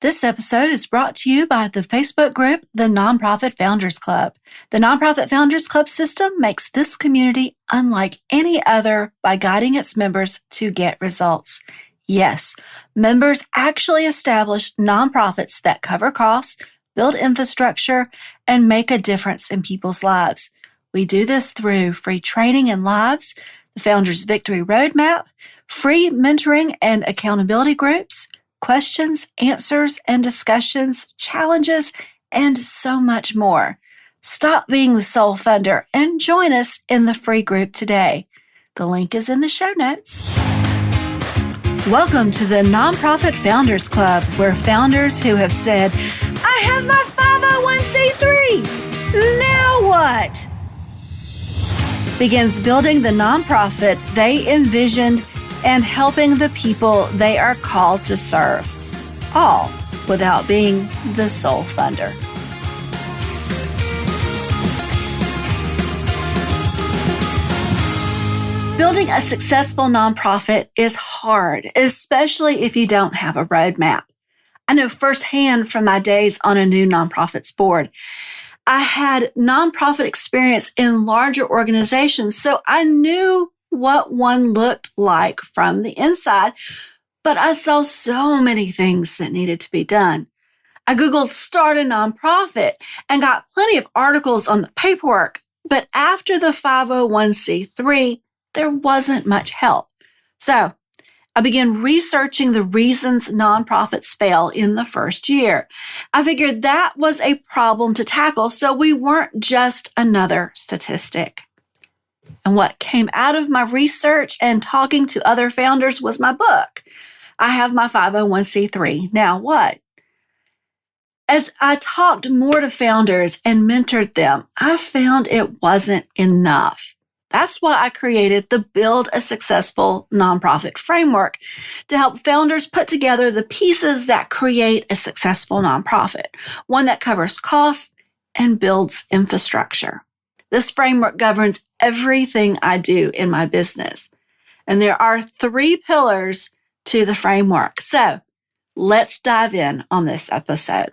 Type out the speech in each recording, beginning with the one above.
This episode is brought to you by the Facebook group, The Nonprofit Founders Club. The Nonprofit Founders Club system makes this community unlike any other by guiding its members to get results. Yes, members actually establish nonprofits that cover costs, build infrastructure, and make a difference in people's lives. We do this through free training and lives, the Founders Victory Roadmap, free mentoring and accountability groups, questions, answers, and discussions, challenges, and so much more. Stop being the sole funder and join us in the free group today. The link is in the show notes. Welcome to the Nonprofit Founders Club, where founders who have said, I have my 501c3, now what? Begins building the nonprofit they envisioned and helping the people they are called to serve, all without being the sole funder. Building a successful nonprofit is hard, especially if you don't have a roadmap. I know firsthand from my days on a new nonprofits board. I had nonprofit experience in larger organizations, so I knew what one looked like from the inside, but I saw so many things that needed to be done. I Googled start a nonprofit and got plenty of articles on the paperwork, but after the 501c3, there wasn't much help. So I began researching the reasons nonprofits fail in the first year. I figured that was a problem to tackle, so we weren't just another statistic. And what came out of my research and talking to other founders was my book. I have my 501c3. Now what? As I talked more to founders and mentored them, I found it wasn't enough. That's why I created the Build a Successful Nonprofit framework to help founders put together the pieces that create a successful nonprofit, one that covers costs and builds infrastructure. This framework governs everything I do in my business. And there are 3 pillars to the framework. So let's dive in on this episode.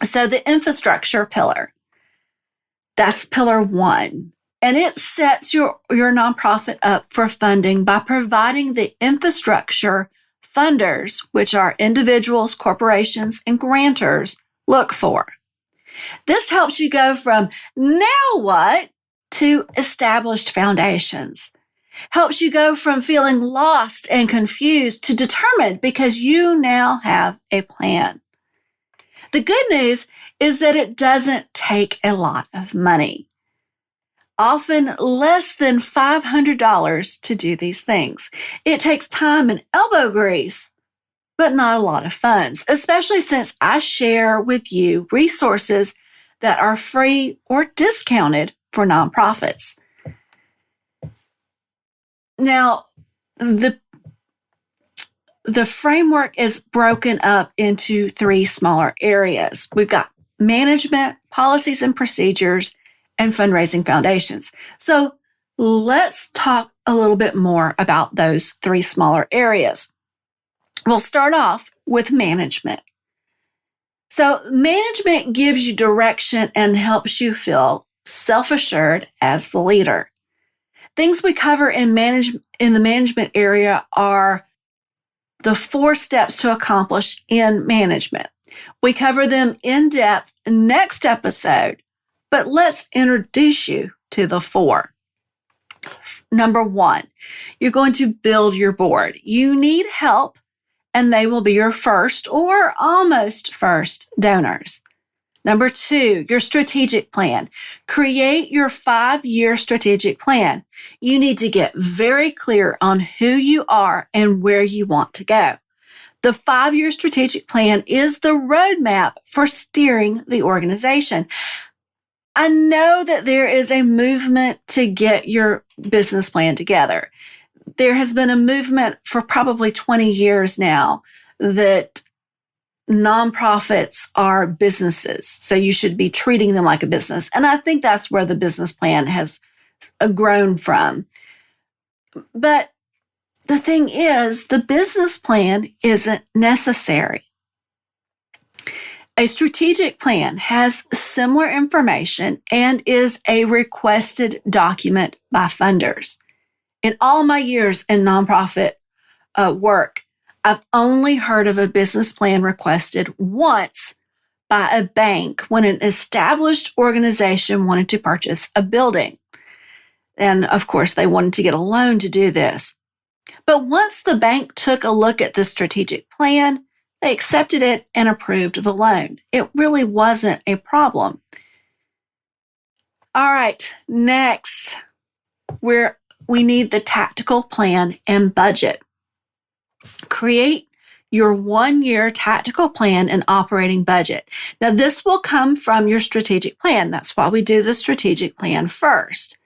So the infrastructure pillar, that's pillar 1. And it sets your nonprofit up for funding by providing the infrastructure funders, which are individuals, corporations, and grantors, look for. This helps you go from now what to established foundations. Helps you go from feeling lost and confused to determined because you now have a plan. The good news is that it doesn't take a lot of money. Often less than $500 to do these things. It takes time and elbow grease, but not a lot of funds, especially since I share with you resources that are free or discounted for nonprofits. Now, the framework is broken up into 3 smaller areas. We've got management, policies and procedures, and fundraising foundations. So let's talk a little bit more about those 3 smaller areas. We'll start off with management. So management gives you direction and helps you feel self-assured as the leader. Things we cover in the management area are the 4 steps to accomplish in management. We cover them in depth next episode, but let's introduce you to the 4. Number 1, you're going to build your board. You need help, and they will be your first or almost first donors. Number 2, your strategic plan. Create your 5-year strategic plan. You need to get very clear on who you are and where you want to go. The 5-year strategic plan is the roadmap for steering the organization. I know that there is a movement to get your business plan together. There has been a movement for probably 20 years now that nonprofits are businesses, so you should be treating them like a business. And I think that's where the business plan has grown from. But the thing is, the business plan isn't necessary. A strategic plan has similar information and is a requested document by funders. In all my years in nonprofit work, I've only heard of a business plan requested once by a bank when an established organization wanted to purchase a building. And of course, they wanted to get a loan to do this. But once the bank took a look at the strategic plan, they accepted it and approved the loan. It really wasn't a problem. All right, next, we need the tactical plan and budget. Create your 1-year tactical plan and operating budget. Now, this will come from your strategic plan. That's why we do the strategic plan first.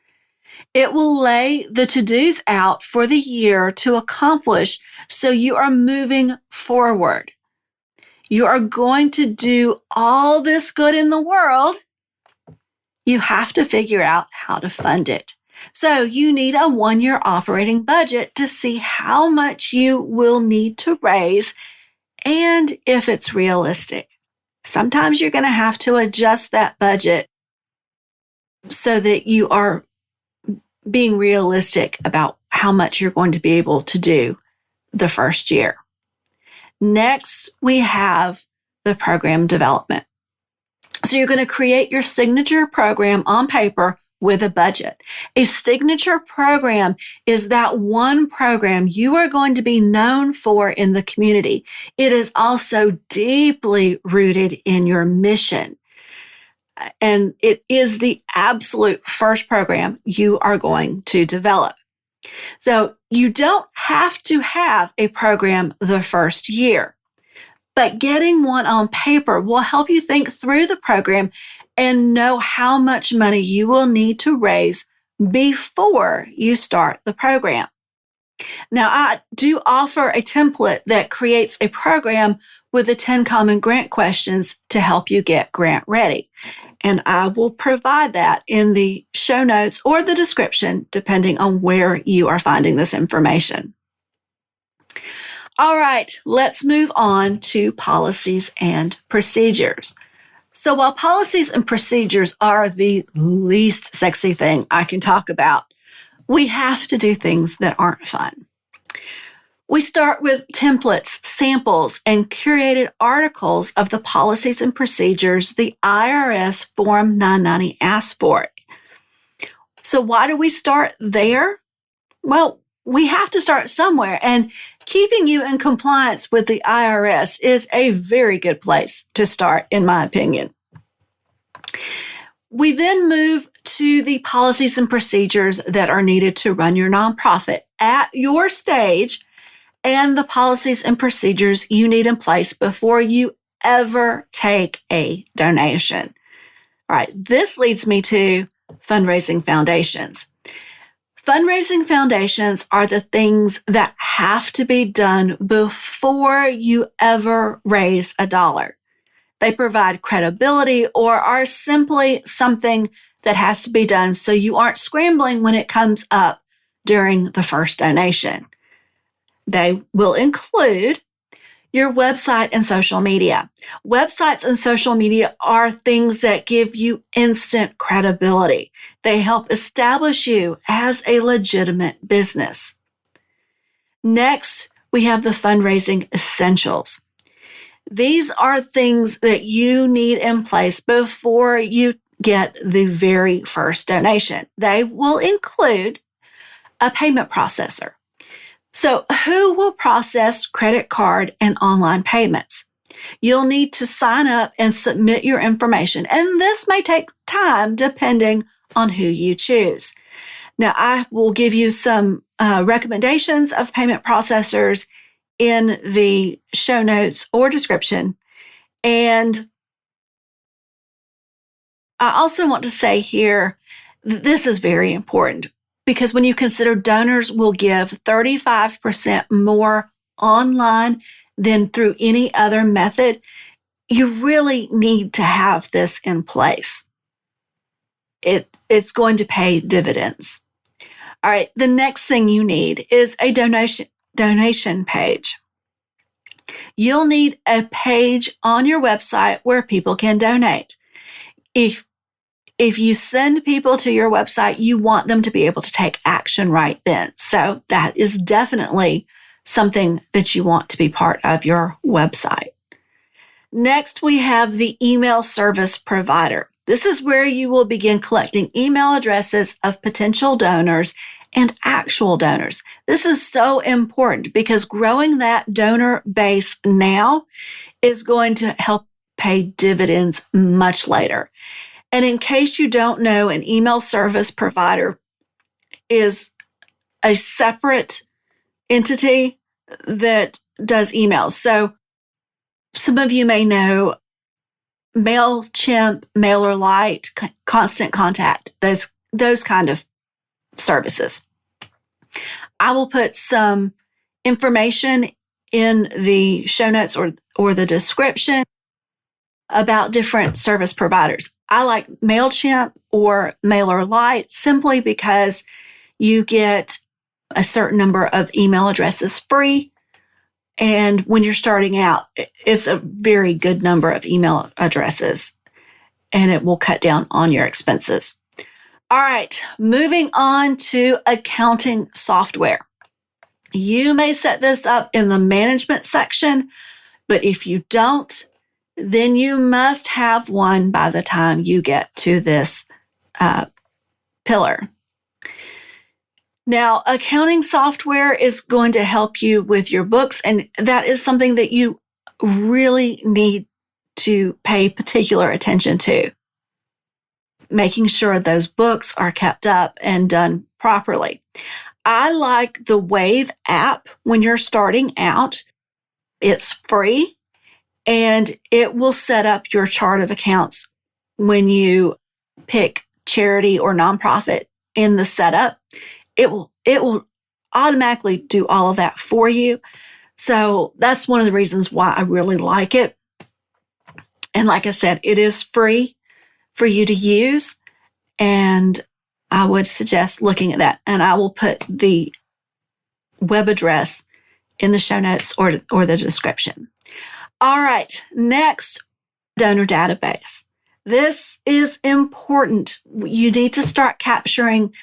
It will lay the to-dos out for the year to accomplish so you are moving forward. You are going to do all this good in the world. You have to figure out how to fund it. So you need a 1-year operating budget to see how much you will need to raise and if it's realistic. Sometimes you're going to have to adjust that budget so that you are being realistic about how much you're going to be able to do the first year. Next, we have the program development. So you're going to create your signature program on paper with a budget. A signature program is that one program you are going to be known for in the community. It is also deeply rooted in your mission. And it is the absolute first program you are going to develop. So you don't have to have a program the first year, but getting one on paper will help you think through the program and know how much money you will need to raise before you start the program. Now, I do offer a template that creates a program with the 10 common grant questions to help you get grant ready. And I will provide that in the show notes or the description, depending on where you are finding this information. All right, let's move on to policies and procedures. So while policies and procedures are the least sexy thing I can talk about, we have to do things that aren't fun. We start with templates, samples, and curated articles of the policies and procedures the IRS Form 990 asks for. So why do we start there? Well, we have to start somewhere, and keeping you in compliance with the IRS is a very good place to start, in my opinion. We then move to the policies and procedures that are needed to run your nonprofit at your stage and the policies and procedures you need in place before you ever take a donation. All right, this leads me to fundraising foundations. Fundraising foundations are the things that have to be done before you ever raise a dollar. They provide credibility or are simply something that has to be done so you aren't scrambling when it comes up during the first donation. They will include your website and social media. Websites and social media are things that give you instant credibility. They help establish you as a legitimate business. Next, we have the fundraising essentials. These are things that you need in place before you get the very first donation. They will include a payment processor. So who will process credit card and online payments? You'll need to sign up and submit your information, and this may take time depending on who you choose. Now, I will give you some recommendations of payment processors in the show notes or description. And I also want to say here, this is very important because when you consider donors will give 35% more online than through any other method, you really need to have this in place. It's going to pay dividends. All right, the next thing you need is a donation page. You'll need a page on your website where people can donate. If you send people to your website, you want them to be able to take action right then. So that is definitely something that you want to be part of your website. Next, we have the email service provider. This is where you will begin collecting email addresses of potential donors and actual donors. This is so important because growing that donor base now is going to help pay dividends much later. And in case you don't know, an email service provider is a separate entity that does emails. So some of you may know MailChimp, MailerLite, Constant Contact, those kind of services. I will put some information in the show notes or the description about different service providers. I like MailChimp or MailerLite simply because you get a certain number of email addresses free. And when you're starting out, it's a very good number of email addresses, and it will cut down on your expenses. All right, moving on to accounting software. You may set this up in the management section, but if you don't, then you must have one by the time you get to this pillar. Now, accounting software is going to help you with your books, and that is something that you really need to pay particular attention to, making sure those books are kept up and done properly. I like the Wave app when you're starting out. It's free, and it will set up your chart of accounts when you pick charity or nonprofit in the setup. It will automatically do all of that for you. So that's one of the reasons why I really like it. And like I said, it is free for you to use. And I would suggest looking at that. And I will put the web address in the show notes or the description. All right, next, donor database. This is important. You need to start capturing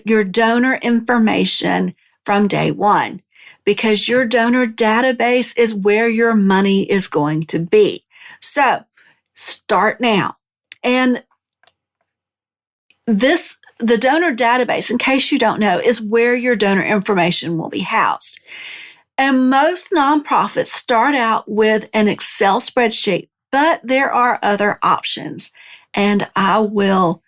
your donor information from day one, because your donor database is where your money is going to be. So start now. And the donor database, in case you don't know, is where your donor information will be housed. And most nonprofits start out with an Excel spreadsheet, but there are other options. And I will,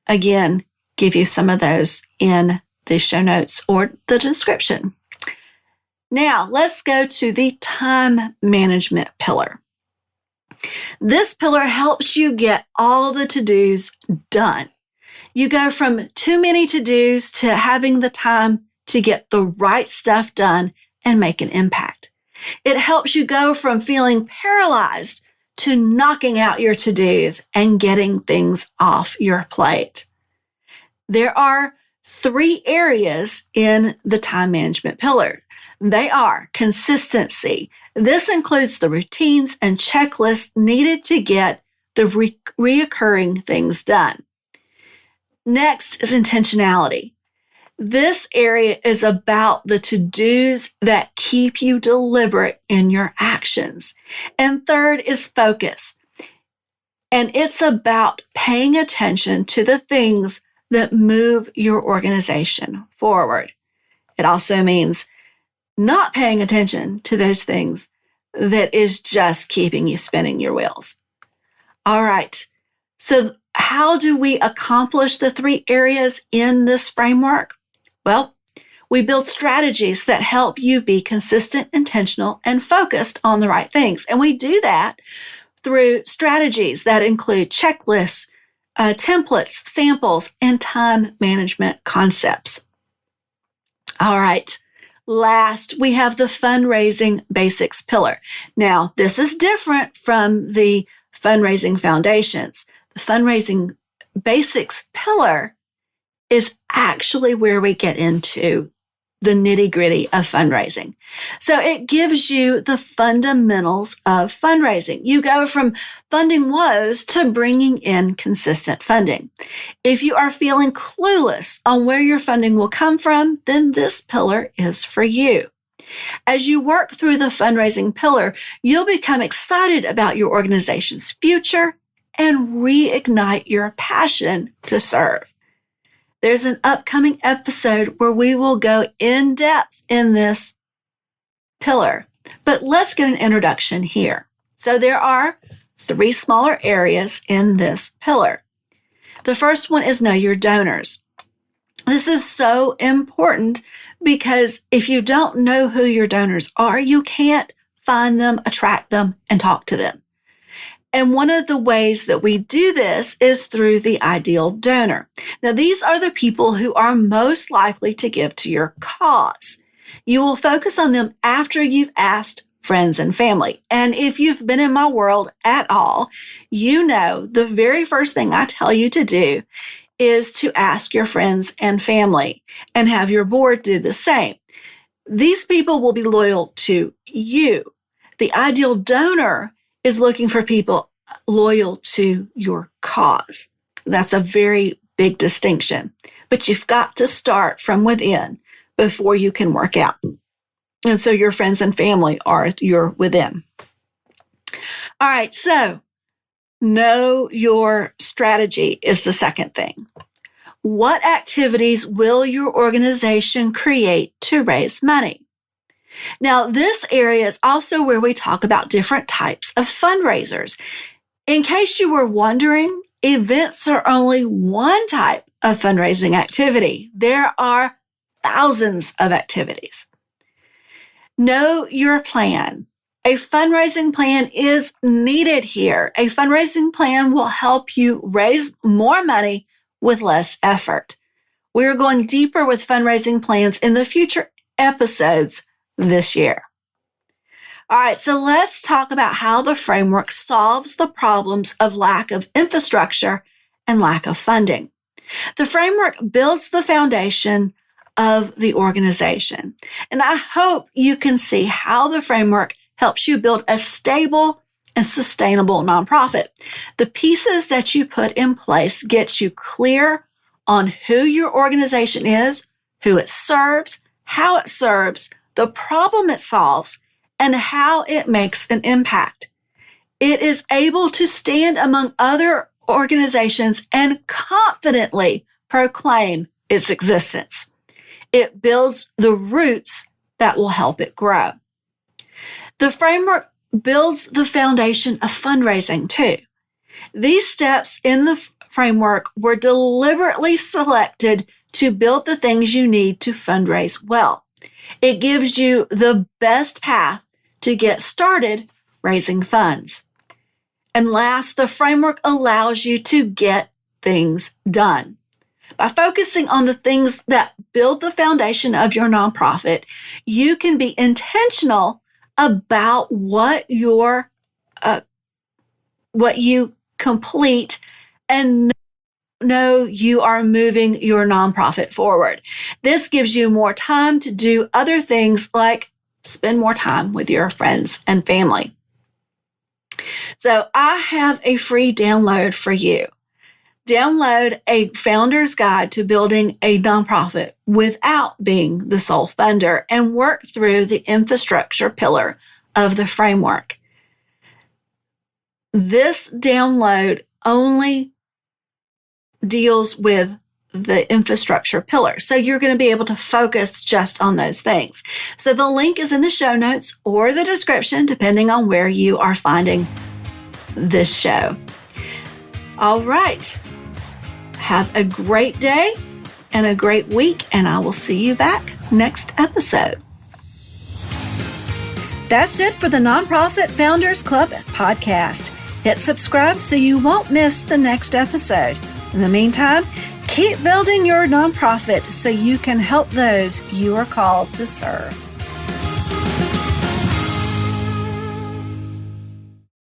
again, give you some of those in the show notes or the description. Now, let's go to the time management pillar. This pillar helps you get all the to-dos done. You go from too many to-dos to having the time to get the right stuff done and make an impact. It helps you go from feeling paralyzed to knocking out your to-dos and getting things off your plate. There are 3 areas in the time management pillar. They are consistency. This includes the routines and checklists needed to get the reoccurring things done. Next is intentionality. This area is about the to-dos that keep you deliberate in your actions. And third is focus. And it's about paying attention to the things that move your organization forward. It also means not paying attention to those things that is just keeping you spinning your wheels. All right. So how do we accomplish the 3 areas in this framework? Well, we build strategies that help you be consistent, intentional, and focused on the right things. And we do that through strategies that include checklists, templates, samples, and time management concepts. All right. Last, we have the fundraising basics pillar. Now, this is different from the fundraising foundations. The fundraising basics pillar is actually where we get into the nitty-gritty of fundraising. So it gives you the fundamentals of fundraising. You go from funding woes to bringing in consistent funding. If you are feeling clueless on where your funding will come from, then this pillar is for you. As you work through the fundraising pillar, you'll become excited about your organization's future and reignite your passion to serve. There's an upcoming episode where we will go in depth in this pillar, but let's get an introduction here. So there are 3 smaller areas in this pillar. The first one is know your donors. This is so important because if you don't know who your donors are, you can't find them, attract them, and talk to them. And one of the ways that we do this is through the ideal donor. Now, these are the people who are most likely to give to your cause. You will focus on them after you've asked friends and family. And if you've been in my world at all, you know the very first thing I tell you to do is to ask your friends and family and have your board do the same. These people will be loyal to you. The ideal donor is looking for people loyal to your cause. That's a very big distinction, but you've got to start from within before you can work out. And so your friends and family are your within. All right, so know your strategy is the second thing. What activities will your organization create to raise money? Now, this area is also where we talk about different types of fundraisers. In case you were wondering, events are only one type of fundraising activity. There are thousands of activities. Know your plan. A fundraising plan is needed here. A fundraising plan will help you raise more money with less effort. We're going deeper with fundraising plans in the future episodes this year. All right, so let's talk about how the framework solves the problems of lack of infrastructure and lack of funding. The framework builds the foundation of the organization. And I hope you can see how the framework helps you build a stable and sustainable nonprofit. The pieces that you put in place get you clear on who your organization is, who it serves, how it serves, the problem it solves, and how it makes an impact. It is able to stand among other organizations and confidently proclaim its existence. It builds the roots that will help it grow. The framework builds the foundation of fundraising too. These steps in the framework were deliberately selected to build the things you need to fundraise well. It gives you the best path to get started raising funds. And last, the framework allows you to get things done. By focusing on the things that build the foundation of your nonprofit, you can be intentional about what you complete and know you are moving your nonprofit forward. This gives you more time to do other things like spend more time with your friends and family. So I have a free download for you. Download a founder's guide to building a nonprofit without being the sole funder and work through the infrastructure pillar of the framework. This download only deals with the infrastructure pillar. So you're going to be able to focus just on those things. So the link is in the show notes or the description, depending on where you are finding this show. All right. Have a great day and a great week, and I will see you back next episode. That's it for the Nonprofit Founders Club podcast. Hit subscribe so you won't miss the next episode. In the meantime, keep building your nonprofit so you can help those you are called to serve.